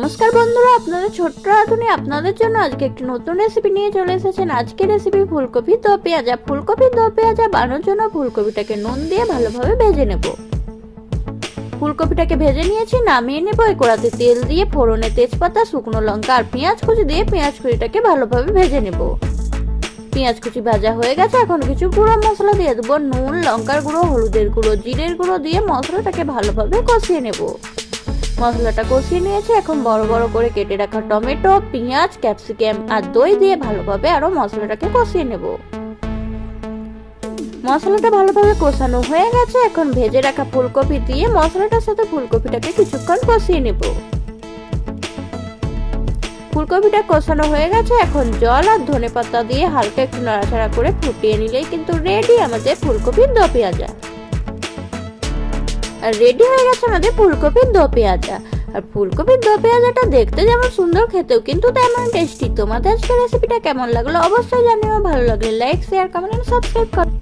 নমস্কার বন্ধুরা, আপনাদের ছোট্ট রাঁধুনি আপনাদের জন্য আজকে একটি নতুন রেসিপি নিয়ে চলে এসেছেন। আজকের রেসিপি ফুলকপি দো পেঁয়াজা। ফুলকপি দো পেঁয়াজা বানানোর জন্য ফুলকপিটাকে নুন দিয়ে ভালোভাবে ভেজে নেব। ফুলকপিটাকে ভেজে নিয়েছি, নামিয়ে নেব। এই কড়াতে তেল দিয়ে ফোড়নে তেজপাতা, শুকনো লঙ্কা আর পেঁয়াজ কুচি দিয়ে পেঁয়াজ কুচিটাকে ভালোভাবে ভেজে নেব। পেঁয়াজ কুচি ভাজা হয়ে গেছে, এখন কিছু গুঁড়ো মশলা দিয়ে দেবো। নুন, লঙ্কার গুঁড়ো, হলুদের গুঁড়ো, জিরের গুঁড়ো দিয়ে মশলাটাকে ভালোভাবে কষিয়ে নেব। মশলাটা কষিয়ে নিয়েছি, এখন বড় বড় করে কেটে রাখা টমেটো, পেঁয়াজ, ক্যাপসিকাম আর দই দিয়ে ভালোভাবে আরো মশলাটাকে কষিয়ে নেব। মশলাটা ভালোভাবে কষানো হয়ে গেছে, এখন ভেজে রাখা ফুলকপি দিয়ে মশলাটার সাথে ফুলকপিটাকে কিছুক্ষণ কষিয়ে নেব। ফুলকপিটা কষানো হয়ে গেছে, এখন জল আর ধনেপাতা দিয়ে হালকা একটু নাড়াচাড়া করে ফুটিয়ে নিলেই কিন্তু রেডি আমাদের ফুলকপির দো পেঁয়াজা। আর রেডি হয়ে গেছে আমাদের ফুলকপির দো পেঁয়াজা। আর ফুলকপির দো পেঁয়াজাটা দেখতে যেমন সুন্দর, খেতেও কিন্তু তেমন টেস্টি। তোমাদের আজকের রেসিপিটা কেমন লাগলো অবশ্যই জানিও। ভালো লাগলে লাইক, শেয়ার, কমেন্ট, সাবস্ক্রাইব করো।